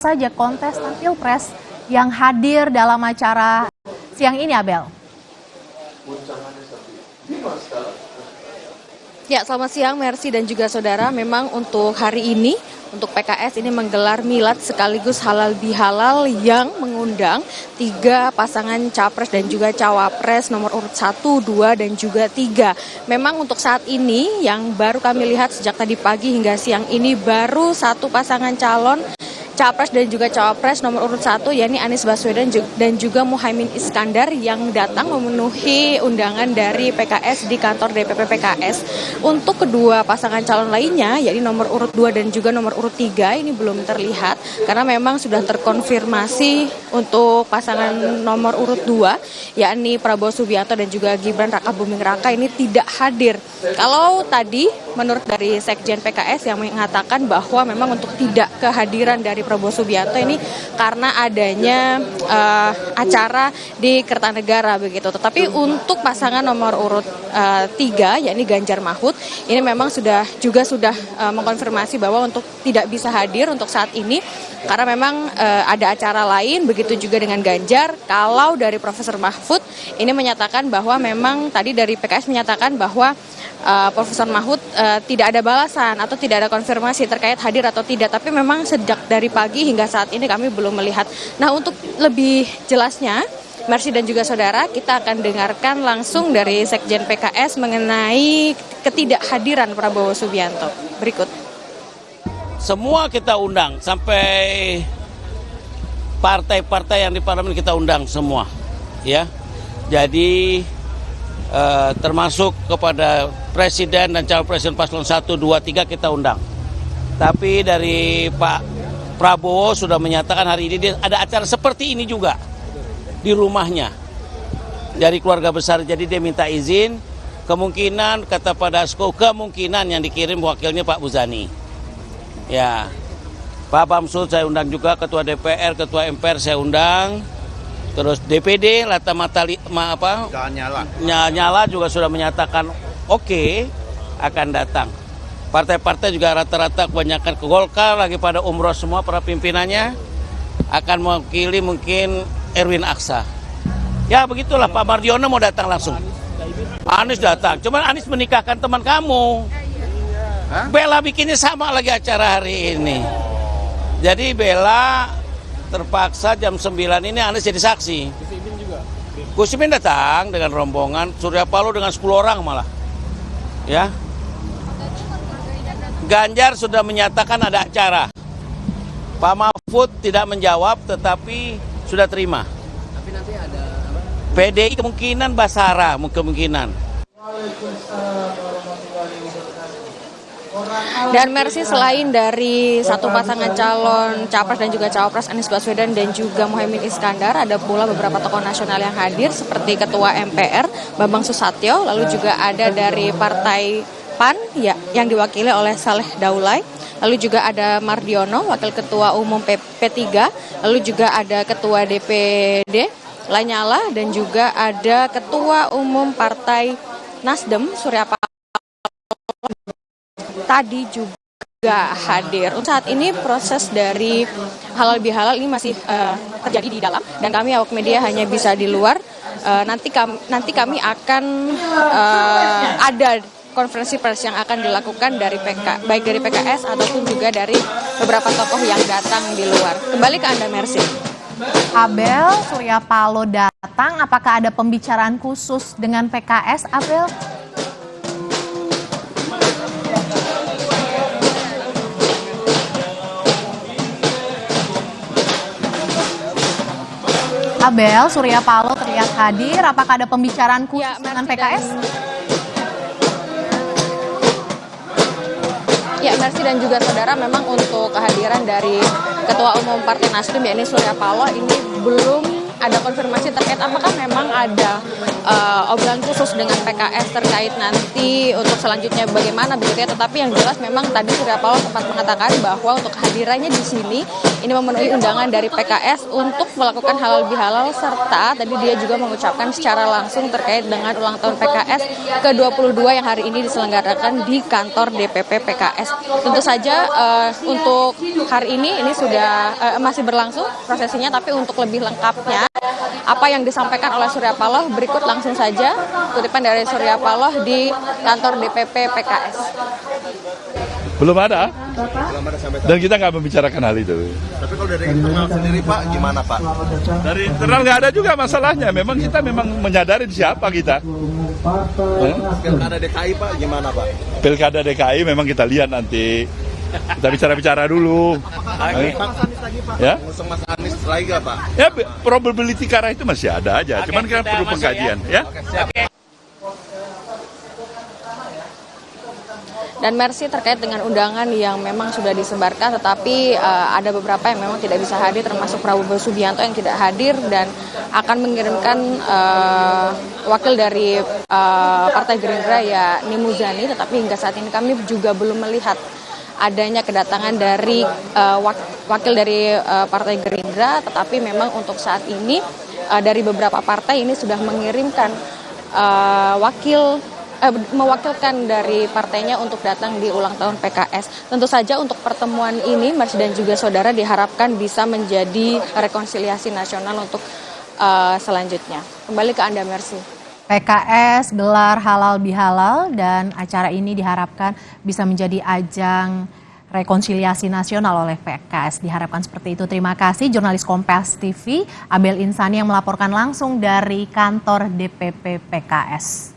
saja kontestan Pilpres yang hadir dalam acara siang ini, Abel? Ya, selamat siang Mercy dan juga saudara. Memang untuk hari ini, untuk PKS ini menggelar milad sekaligus halal bihalal yang mengundang 3 pasangan capres dan juga cawapres nomor urut 1, 2, dan juga 3. Memang untuk saat ini yang baru kami lihat sejak tadi pagi hingga siang ini baru 1 pasangan calon capres dan juga cawapres nomor urut 1, yakni Anies Baswedan dan juga Muhaimin Iskandar yang datang memenuhi undangan dari PKS di kantor DPP PKS. Untuk kedua pasangan calon lainnya, yakni nomor urut 2 dan juga nomor urut 3, ini belum terlihat karena memang sudah terkonfirmasi untuk pasangan nomor urut 2, yakni Prabowo Subianto dan juga Gibran Rakabuming Raka ini tidak hadir. Kalau tadi menurut dari Sekjen PKS yang mengatakan bahwa memang untuk tidak kehadiran dari Prabowo Subianto ini karena adanya acara di Kertanegara begitu. Tetapi untuk pasangan nomor urut 3, yakni Ganjar Mahfud, ini memang sudah mengkonfirmasi bahwa untuk tidak bisa hadir untuk saat ini karena memang ada acara lain. Begitu juga dengan Ganjar. Kalau dari Profesor Mahfud ini menyatakan bahwa memang tadi dari PKS menyatakan bahwa Profesor Mahfud tidak ada balasan atau tidak ada konfirmasi terkait hadir atau tidak, tapi memang sejak dari pagi hingga saat ini kami belum melihat. Nah, untuk lebih jelasnya, Mercy dan juga saudara, kita akan dengarkan langsung dari Sekjen PKS mengenai ketidakhadiran Prabowo Subianto. Berikut. Semua kita undang, sampai partai-partai yang di parlemen kita undang semua, ya. Jadi termasuk kepada Presiden dan Calon Presiden Paslon 1, 2, 3 kita undang. Tapi dari Pak Prabowo sudah menyatakan hari ini ada acara seperti ini juga di rumahnya dari keluarga besar. Jadi dia minta izin, kemungkinan kata Pak Dasko, kemungkinan yang dikirim wakilnya Pak Muzani. Ya, Pak Bamsud saya undang juga, Ketua DPR, Ketua MPR saya undang. Terus DPD Lata Nyala juga sudah menyatakan oke, akan datang. Partai-partai juga rata-rata kebanyakan ke Golkar lagi pada umroh semua para pimpinannya, akan mewakili mungkin Erwin Aksa. Ya begitulah, Pak Mardiono mau datang langsung. Anies datang, cuman Anies menikahkan teman kamu. Bella bikinnya sama lagi acara hari ini. Jadi Bella terpaksa jam 9 ini Anies jadi saksi. Gus Imin datang dengan rombongan, Surya Paloh dengan 10 orang malah. Ya. Ganjar sudah menyatakan ada acara. Pak Mahfud tidak menjawab tetapi sudah terima. Tapi nanti ada apa? PDI kemungkinan Basara, kemungkinan. Dan Mercy, selain dari 1 pasangan calon capres dan juga cawapres Anies Baswedan dan juga Muhaimin Iskandar, ada pula beberapa tokoh nasional yang hadir seperti Ketua MPR Bambang Susatyo, lalu juga ada dari Partai PAN ya, yang diwakili oleh Saleh Daulay, lalu juga ada Mardiono, Wakil Ketua Umum P3, lalu juga ada Ketua DPD Lanyala, dan juga ada Ketua Umum Partai Nasdem Surya Paloh tadi juga hadir. Untuk saat ini proses dari halal bihalal ini masih terjadi di dalam dan kami awak media hanya bisa di luar. Nanti kami akan ada konferensi pers yang akan dilakukan dari baik dari PKS ataupun juga dari beberapa tokoh yang datang di luar. Kembali ke Anda, Mercy. Abel, Surya Paloh datang, apakah ada pembicaraan khusus dengan PKS, Abel? Abel, Surya Paloh terlihat hadir. Apakah ada pembicaraan khusus dengan PKS? Ya, Mercy dan juga saudara, memang untuk kehadiran dari Ketua Umum Partai Nasdem, yakni Surya Paloh, ini belum ada konfirmasi terkait apakah memang ada obrolan khusus dengan PKS terkait nanti untuk selanjutnya bagaimana begitu ya. Tetapi yang jelas memang tadi Surya Paloh sempat mengatakan bahwa untuk kehadirannya di sini ini memenuhi undangan dari PKS untuk melakukan halal bihalal, serta tadi dia juga mengucapkan secara langsung terkait dengan ulang tahun PKS ke-22 yang hari ini diselenggarakan di kantor DPP PKS. Tentu saja untuk hari ini sudah masih berlangsung prosesinya, tapi untuk lebih lengkapnya apa yang disampaikan oleh Surya Paloh berikut langsung saja kutipan dari Surya Paloh di kantor DPP PKS. Belum ada dan kita nggak membicarakan hal itu. Tapi kalau dari internal sendiri Pak, gimana Pak? Dari internal nggak ada juga masalahnya. Memang kita menyadari siapa kita. Pilkada DKI Pak, gimana Pak? Pilkada DKI memang kita lihat nanti. Kita bicara dulu. Ya? Ngusung Mas Anies lagi nggak Pak? Ya, probability ke arah itu masih ada aja. Cuman kan perlu pengkajian. Ya? Dan Mercy, terkait dengan undangan yang memang sudah disebarkan, tetapi ada beberapa yang memang tidak bisa hadir, termasuk Prabowo Subianto yang tidak hadir dan akan mengirimkan wakil dari Partai Gerindra ya Nimuzani, tetapi hingga saat ini kami juga belum melihat adanya kedatangan dari wakil dari Partai Gerindra, tetapi memang untuk saat ini dari beberapa partai ini sudah mengirimkan mewakilkan dari partainya untuk datang di ulang tahun PKS. Tentu saja untuk pertemuan ini, Mercy dan juga saudara, diharapkan bisa menjadi rekonsiliasi nasional untuk selanjutnya. Kembali ke Anda, Mercy. PKS gelar halal bihalal dan acara ini diharapkan bisa menjadi ajang rekonsiliasi nasional oleh PKS. Diharapkan seperti itu. Terima kasih jurnalis Kompas TV Abel Insani yang melaporkan langsung dari kantor DPP PKS.